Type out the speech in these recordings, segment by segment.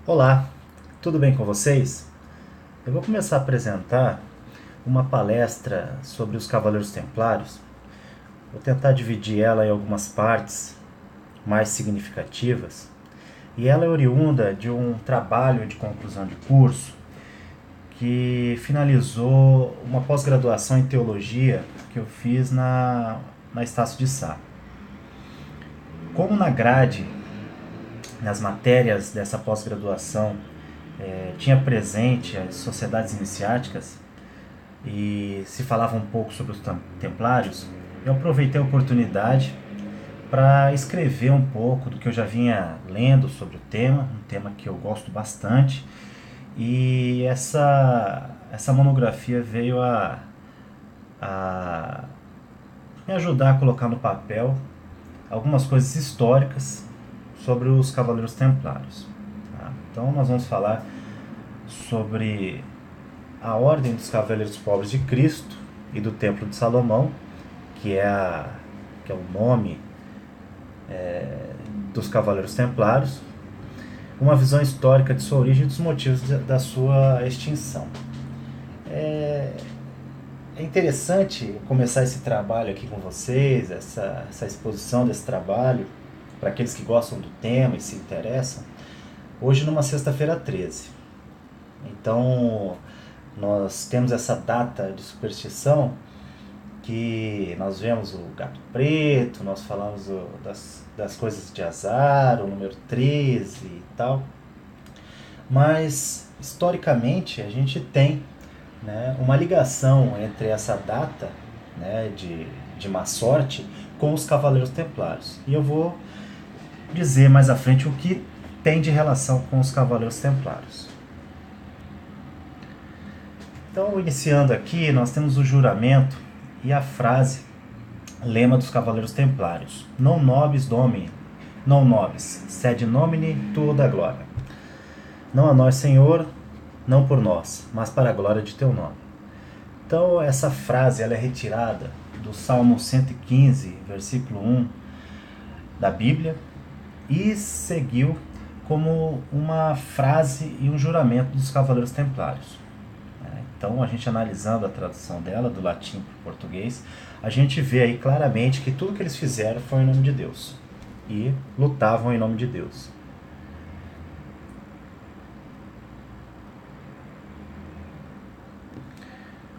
Olá, tudo bem com vocês? Eu vou começar a apresentar uma palestra sobre os Cavaleiros Templários. Vou tentar dividir ela em algumas partes mais significativas. E ela é oriunda de um trabalho de conclusão de curso que finalizou uma pós-graduação em teologia que eu fiz na Estácio de Sá. Como na grade, nas matérias dessa pós-graduação, tinha presente as sociedades iniciáticas e se falava um pouco sobre os templários, eu aproveitei a oportunidade para escrever um pouco do que eu já vinha lendo sobre o tema, um tema que eu gosto bastante. E essa monografia veio a me ajudar a colocar no papel algumas coisas históricas sobre os Cavaleiros Templários. Tá? Então nós vamos falar sobre a Ordem dos Cavaleiros Pobres de Cristo e do Templo de Salomão, que é o nome dos Cavaleiros Templários, uma visão histórica de sua origem e dos motivos da sua extinção. É interessante começar esse trabalho aqui com vocês, essa exposição desse trabalho, para aqueles que gostam do tema e se interessam, hoje numa sexta-feira 13. Então, nós temos essa data de superstição que nós vemos o gato preto, nós falamos das coisas de azar, o número 13 e tal. Mas, historicamente, a gente tem, né, uma ligação entre essa data, né, de má sorte com os Cavaleiros Templários. E eu vou dizer mais à frente o que tem de relação com os Cavaleiros Templários. Então, iniciando aqui, nós temos o juramento e a frase, lema dos Cavaleiros Templários: Non nobis domini, non nobis, sed nomine tuo da glória. Não a nós, Senhor, não por nós, mas para a glória de teu nome. Então, essa frase ela é retirada do Salmo 115, versículo 1 da Bíblia, e seguiu como uma frase e um juramento dos Cavaleiros Templários. Então, a gente analisando a tradução dela, do latim para o português, a gente vê aí claramente que tudo que eles fizeram foi em nome de Deus. E lutavam em nome de Deus.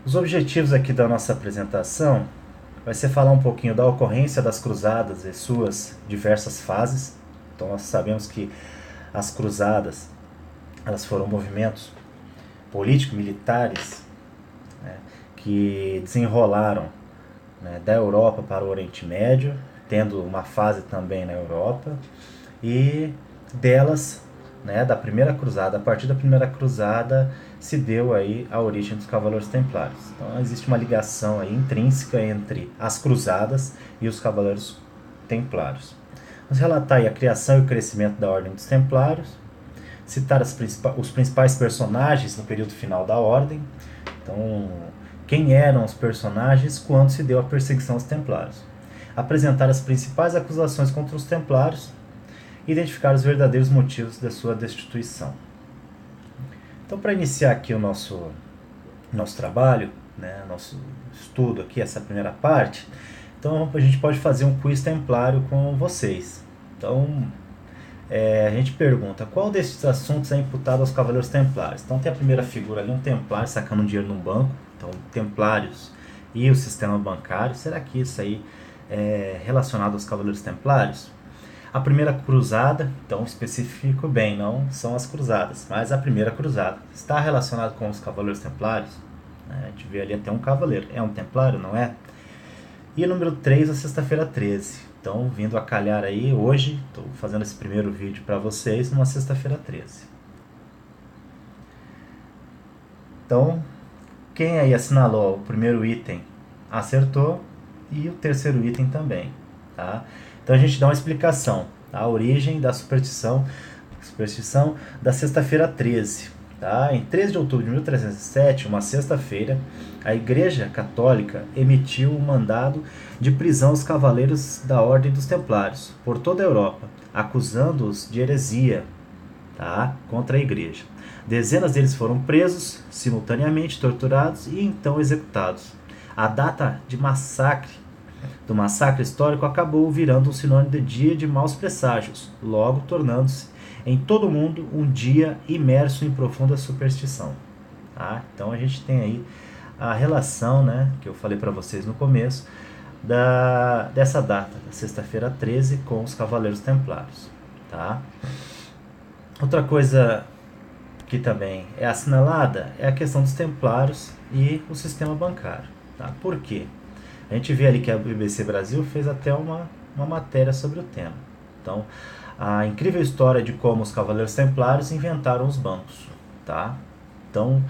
Os objetivos aqui da nossa apresentação vai ser falar um pouquinho da ocorrência das cruzadas e suas diversas fases. Então, nós sabemos que as cruzadas elas foram movimentos político-militares, né, que desenrolaram, né, da Europa para o Oriente Médio, tendo uma fase também na Europa, e delas, né, da primeira cruzada, a partir da primeira cruzada se deu aí a origem dos Cavaleiros Templários. Então existe uma ligação aí intrínseca entre as cruzadas e os Cavaleiros Templários. Vamos relatar aí a criação e o crescimento da Ordem dos Templários, citar os principais personagens no período final da Ordem. Então, quem eram os personagens quando se deu a perseguição aos Templários. Apresentar as principais acusações contra os Templários e identificar os verdadeiros motivos da sua destituição. Então, para iniciar aqui o nosso trabalho, né, nosso estudo aqui, essa primeira parte, então a gente pode fazer um quiz templário com vocês. Então, a gente pergunta, qual desses assuntos é imputado aos Cavaleiros Templários? Então tem a primeira figura ali, um templário sacando dinheiro num banco. Então, templários e o sistema bancário. Será que isso aí é relacionado aos Cavaleiros Templários? A primeira cruzada, então especifico bem, não são as cruzadas, mas a primeira cruzada está relacionada com os Cavaleiros Templários. A gente vê ali até um cavaleiro. É um templário, não é? E o número 3, a sexta-feira 13. Então, vindo a calhar aí, hoje, estou fazendo esse primeiro vídeo para vocês, numa sexta-feira 13. Então, quem aí assinalou o primeiro item acertou e o terceiro item também. Tá? Então, a gente dá uma explicação. Tá? A origem da superstição da sexta-feira 13. Tá? Em 13 de outubro de 1307, uma sexta-feira, a Igreja Católica emitiu um mandado de prisão aos cavaleiros da Ordem dos Templários por toda a Europa, acusando-os de heresia. tá? Contra a igreja. Dezenas deles foram presos, simultaneamente torturados e então executados. A data do massacre histórico acabou virando um sinônimo de dia de maus presságios, logo tornando-se em todo o mundo um dia imerso em profunda superstição. Tá? Então a gente tem aí a relação, né, que eu falei para vocês no começo, dessa data, da sexta-feira 13, com os Cavaleiros Templários. Tá? Outra coisa que também é assinalada é a questão dos Templários e o sistema bancário. Tá? Por quê? A gente vê ali que a BBC Brasil fez até uma matéria sobre o tema. Então, a incrível história de como os Cavaleiros Templários inventaram os bancos. Tá? Então,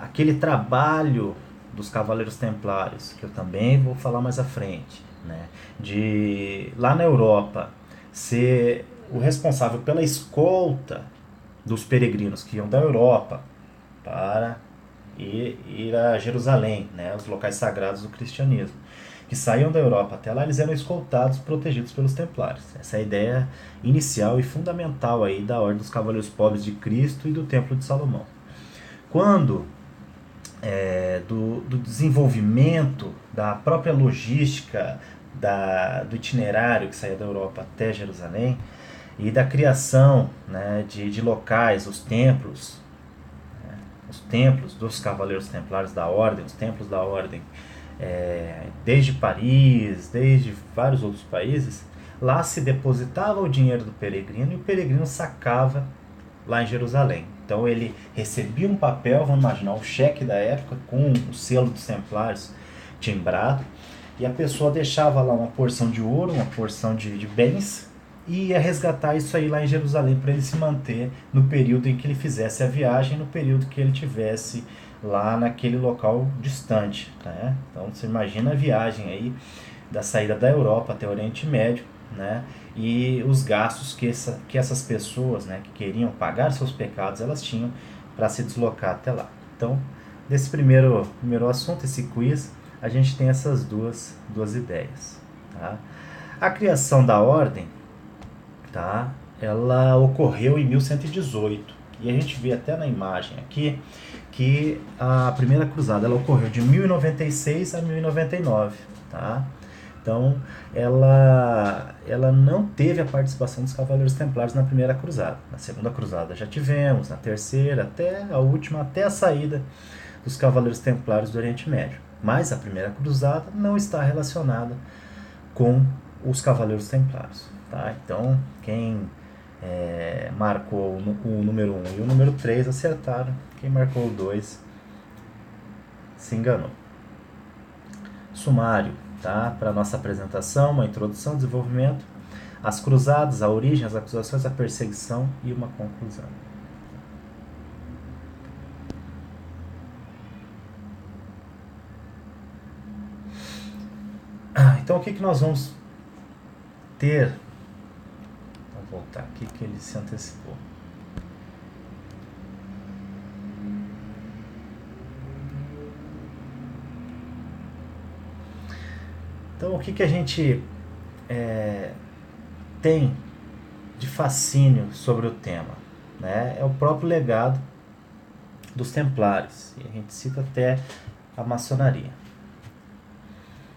aquele trabalho dos Cavaleiros Templários, que eu também vou falar mais à frente, né? De lá na Europa ser o responsável pela escolta dos peregrinos que iam da Europa para ir a Jerusalém, né? Os locais sagrados do cristianismo, que saíam da Europa até lá, eles eram escoltados, protegidos pelos Templários. Essa é a ideia inicial e fundamental aí da Ordem dos Cavaleiros Pobres de Cristo e do Templo de Salomão. Quando do desenvolvimento da própria logística do itinerário que saía da Europa até Jerusalém e da criação, né, de locais, os templos dos Cavaleiros Templários da Ordem, os templos da Ordem, desde Paris, desde vários outros países, lá se depositava o dinheiro do peregrino e o peregrino sacava lá em Jerusalém. Então ele recebia um papel, vamos imaginar, um cheque da época com o selo dos Templários timbrado, e a pessoa deixava lá uma porção de ouro, uma porção de bens, e ia resgatar isso aí lá em Jerusalém para ele se manter no período em que ele fizesse a viagem, no período que ele tivesse lá naquele local distante. Né? Então você imagina a viagem aí da saída da Europa até o Oriente Médio, né? E os gastos que essas pessoas, né, que queriam pagar seus pecados, elas tinham para se deslocar até lá. Então, nesse primeiro assunto, esse quiz, a gente tem essas duas ideias. Tá? A criação da ordem, tá? Ela ocorreu em 1118. E a gente vê até na imagem aqui que a primeira cruzada ela ocorreu de 1096 a 1099. Tá? Então, ela não teve a participação dos Cavaleiros Templários na primeira cruzada. Na segunda cruzada já tivemos, na terceira, até a última, até a saída dos Cavaleiros Templários do Oriente Médio. Mas a primeira cruzada não está relacionada com os Cavaleiros Templários. Tá? Então, quem marcou o número 1 e o número 3 acertaram. Quem marcou o 2 se enganou. Sumário. Tá? Para a nossa apresentação, uma introdução, desenvolvimento, as cruzadas, a origem, as acusações, a perseguição e uma conclusão. Então o que nós vamos ter? Vamos voltar aqui que ele se antecipou. Então, o que a gente tem de fascínio sobre o tema? Né? É o próprio legado dos Templários. E a gente cita até a maçonaria.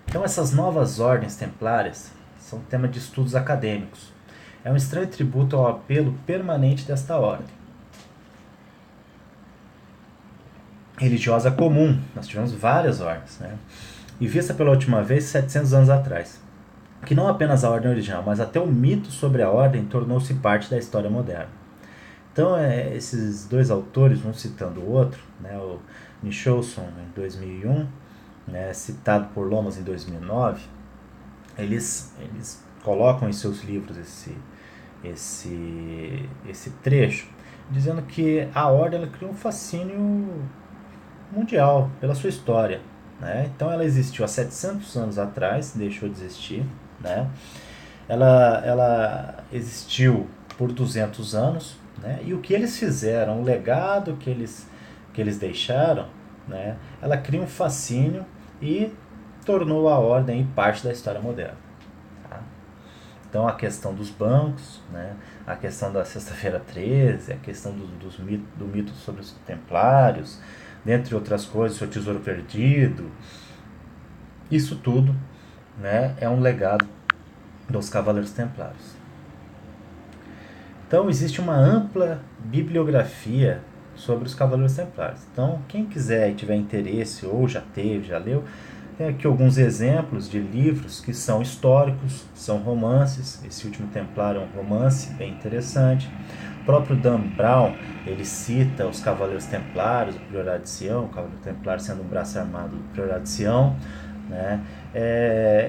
Então, essas novas ordens templárias são tema de estudos acadêmicos. É um estranho tributo ao apelo permanente desta ordem religiosa comum. Nós tivemos várias ordens, né? E vista pela última vez 700 anos atrás, que não apenas a ordem original, mas até o mito sobre a ordem tornou-se parte da história moderna. Então, esses dois autores, um citando o outro, né, o Nicholson em 2001, né, citado por Lomas em 2009, eles colocam em seus livros esse trecho, dizendo que a ordem ela criou um fascínio mundial pela sua história. Né? Então ela existiu há 700 anos atrás, deixou de existir. Né? Ela existiu por 200 anos, né? E o que eles fizeram, o legado que eles deixaram, né? Ela cria um fascínio e tornou a ordem parte da história moderna. Tá? Então a questão dos bancos, né? A questão da Sexta-feira 13, a questão do mito sobre os templários, dentre outras coisas, o Tesouro Perdido, isso tudo, né, é um legado dos Cavaleiros Templários. Então existe uma ampla bibliografia sobre os Cavaleiros Templários. Então quem quiser e tiver interesse, ou já teve, já leu, tem aqui alguns exemplos de livros que são históricos, são romances. Esse Último Templário é um romance bem interessante. O próprio Dan Brown, ele cita os Cavaleiros Templários, o Priorato de Sião, o Cavaleiro Templário sendo um braço armado do Priorato de Sião, né?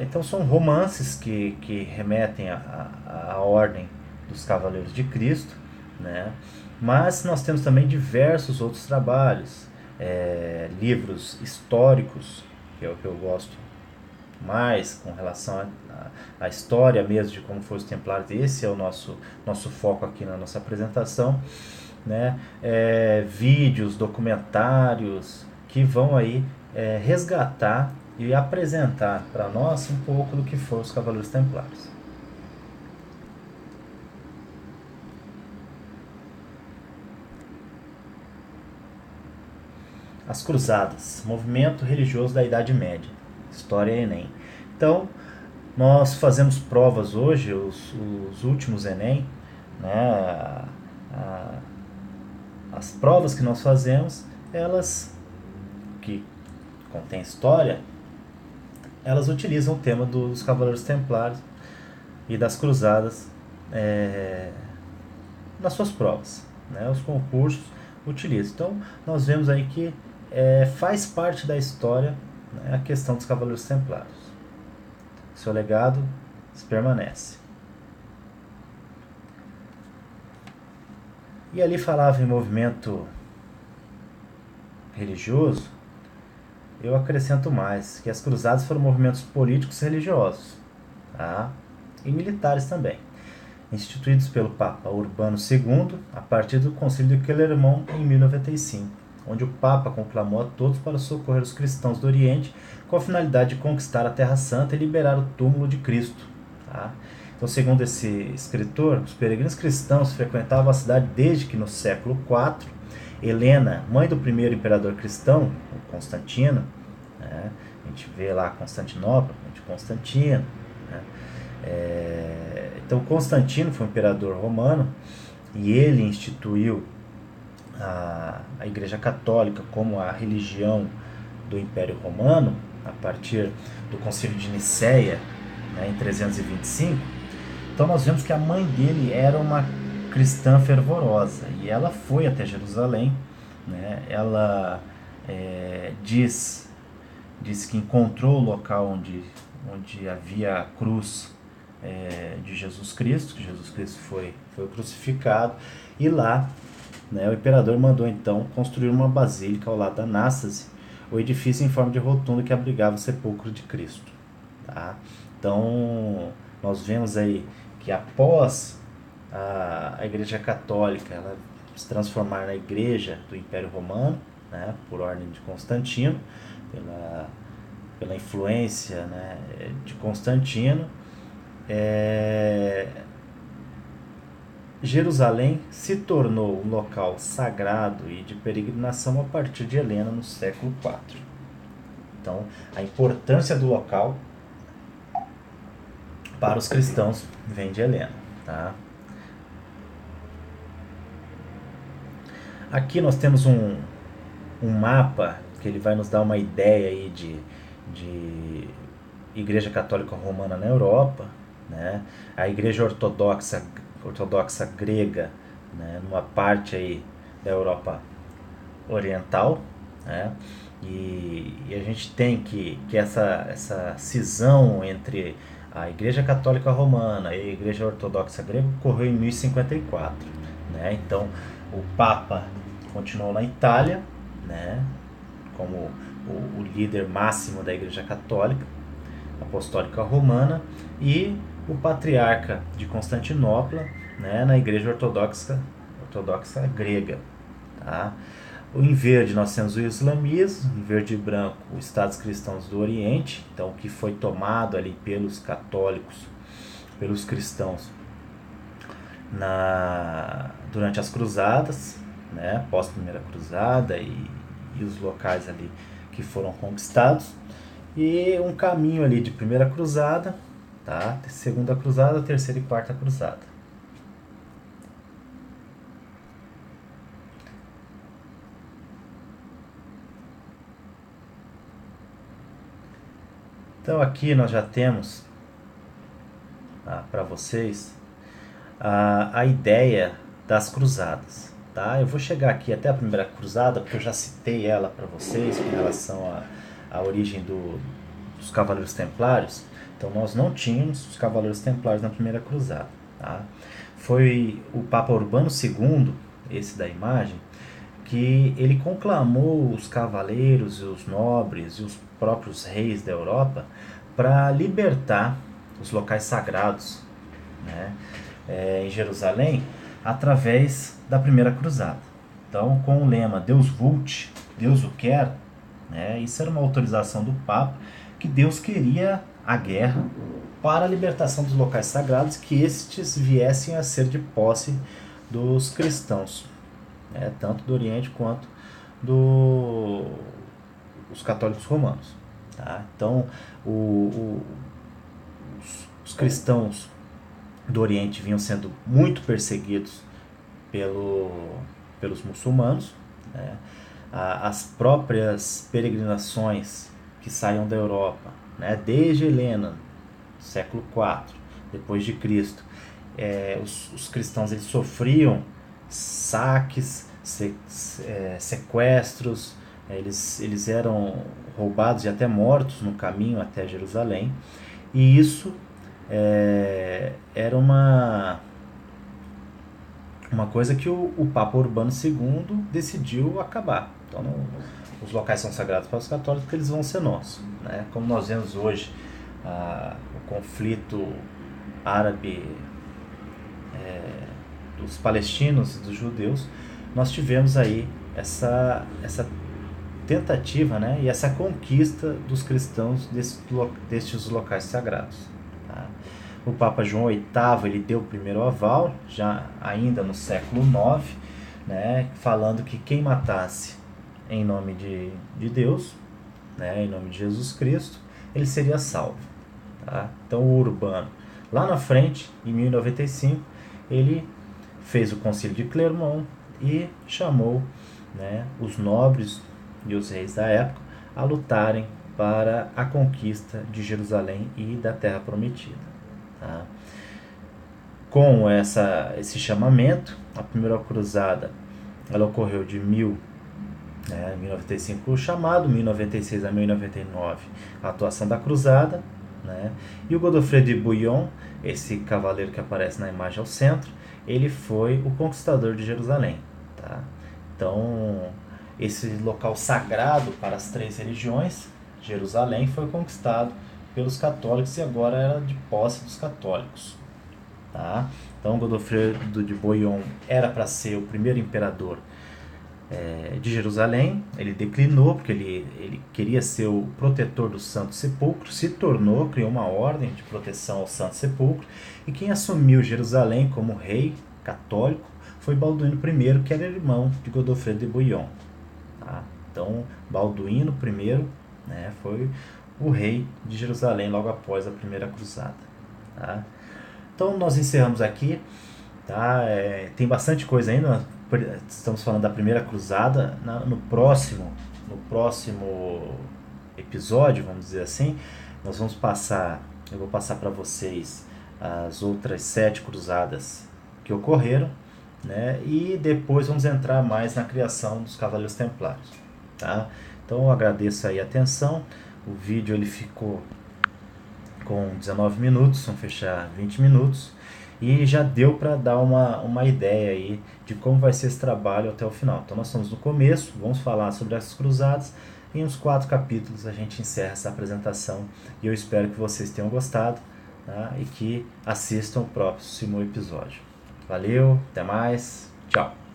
Então são romances que remetem à ordem dos Cavaleiros de Cristo, né? Mas nós temos também diversos outros trabalhos, livros históricos, que é o que eu gosto mais com relação à história mesmo de como foram os Templários. Esse é o nosso foco aqui na nossa apresentação, né? Vídeos, documentários que vão aí resgatar e apresentar para nós um pouco do que foram os Cavaleiros Templários. As Cruzadas, movimento religioso da Idade Média, História Enem. Então, nós fazemos provas hoje, os últimos Enem, né? As provas que nós fazemos, elas que contêm história, elas utilizam o tema dos Cavaleiros Templários e das Cruzadas nas suas provas, né? Os concursos utilizam. Então, nós vemos aí que faz parte da história, né, a questão dos Cavaleiros Templários. Seu legado permanece. E ali falava em movimento religioso, eu acrescento mais, que as cruzadas foram movimentos políticos e religiosos, tá? E militares também, instituídos pelo Papa Urbano II a partir do Concílio de Clermont em 1095, onde o Papa conclamou a todos para socorrer os cristãos do Oriente com a finalidade de conquistar a Terra Santa e liberar o túmulo de Cristo. Tá? Então, segundo esse escritor, os peregrinos cristãos frequentavam a cidade desde que no século IV, Helena, mãe do primeiro imperador cristão, o Constantino, né? A gente vê lá Constantinopla, de Constantino, né? Então, Constantino foi um imperador romano e ele instituiu a Igreja Católica como a religião do Império Romano a partir do Concílio de Nicéia, né, em 325. Então nós vemos que a mãe dele era uma cristã fervorosa e ela foi até Jerusalém, né? Ela diz que encontrou o local onde havia a cruz de Jesus Cristo, que Jesus Cristo foi crucificado, e lá, né, o imperador mandou então construir uma basílica ao lado da Anástase, o edifício em forma de rotunda que abrigava o sepulcro de Cristo. Tá? Então, nós vemos aí que após a Igreja Católica ela se transformar na Igreja do Império Romano, né, por ordem de Constantino, pela influência, né, de Constantino, Jerusalém se tornou um local sagrado e de peregrinação a partir de Helena no século IV. Então, a importância do local para os cristãos vem de Helena. Tá? Aqui nós temos um mapa que ele vai nos dar uma ideia aí de Igreja Católica Romana na Europa, né? A Igreja Ortodoxa grega, né, numa parte aí da Europa Oriental, né? E a gente tem que essa cisão entre a Igreja Católica Romana e a Igreja Ortodoxa grega ocorreu em 1054, né? Então o Papa continuou na Itália, né, como o líder máximo da Igreja Católica Apostólica Romana, e o Patriarca de Constantinopla, né, na Igreja Ortodoxa grega. Tá? Em verde nós temos o islamismo, em verde e branco os Estados Cristãos do Oriente, então que foi tomado ali pelos católicos pelos cristãos durante as cruzadas, né, pós primeira cruzada e os locais ali que foram conquistados, e um caminho ali de primeira cruzada, tá, segunda cruzada, terceira e quarta cruzada. Então aqui nós já temos para vocês a ideia das cruzadas. Tá? Eu vou chegar aqui até a primeira cruzada, porque eu já citei ela para vocês com relação à origem dos Cavaleiros Templários. Então nós não tínhamos os Cavaleiros Templários na primeira cruzada. Tá? Foi o Papa Urbano II, esse da imagem, que ele conclamou os cavaleiros e os nobres e os próprios reis da Europa para libertar os locais sagrados, né, em Jerusalém, através da primeira cruzada. Então, com o lema Deus Vult, Deus o quer, né, isso era uma autorização do Papa, que Deus queria a guerra para a libertação dos locais sagrados, que estes viessem a ser de posse dos cristãos, né, tanto do Oriente quanto dos católicos romanos. Tá? Então, os cristãos do Oriente vinham sendo muito perseguidos pelos muçulmanos, né? As próprias peregrinações que saíam da Europa, né? Desde Helena, século IV depois de Cristo, os cristãos eles sofriam saques, sequestros, eles eram roubados e até mortos no caminho até Jerusalém, e isso era uma coisa que o Papa Urbano II decidiu acabar. Então os locais são sagrados para os católicos porque eles vão ser nossos, né? Como nós vemos hoje o conflito árabe dos palestinos e dos judeus, nós tivemos aí essa tentativa, né, e essa conquista dos cristãos destes locais sagrados. Tá? O Papa João VIII ele deu o primeiro aval, já ainda no século IX, né, falando que quem matasse em nome de Deus, né, em nome de Jesus Cristo, ele seria salvo. Tá? Então o Urbano, lá na frente, em 1095, ele fez o Concílio de Clermont e chamou, né, os nobres e os reis da época a lutarem para a conquista de Jerusalém e da Terra Prometida. Tá? Com esse chamamento, a primeira cruzada ela ocorreu de 1095 o chamado, 1096 a 1099 a atuação da cruzada, né? E o Godofredo de Bouillon, esse cavaleiro que aparece na imagem ao centro, ele foi o conquistador de Jerusalém. Tá? Então, esse local sagrado para as três religiões, Jerusalém, foi conquistado pelos católicos e agora era de posse dos católicos. Tá? Então, Godofredo de Bouillon era para ser o primeiro imperador de Jerusalém. Ele declinou porque ele queria ser o protetor do Santo Sepulcro, se tornou, criou uma ordem de proteção ao Santo Sepulcro, e quem assumiu Jerusalém como rei católico foi Balduíno I, que era irmão de Godofredo de Bouillon. Tá? Então, Balduíno I, né, foi o rei de Jerusalém logo após a primeira cruzada. Tá? Então, nós encerramos aqui. Tá? Tem bastante coisa ainda. Estamos falando da primeira cruzada. No próximo episódio, vamos dizer assim, eu vou passar para vocês as outras 7 cruzadas que ocorreram, né? E depois vamos entrar mais na criação dos Cavaleiros Templários. Tá? Então eu agradeço aí a atenção. O vídeo ele ficou com 19 minutos, vamos fechar 20 minutos. E já deu para dar uma ideia aí de como vai ser esse trabalho até o final. Então nós estamos no começo, vamos falar sobre as cruzadas. Em uns 4 capítulos a gente encerra essa apresentação. E eu espero que vocês tenham gostado, tá? E que assistam o próximo episódio. Valeu, até mais, tchau!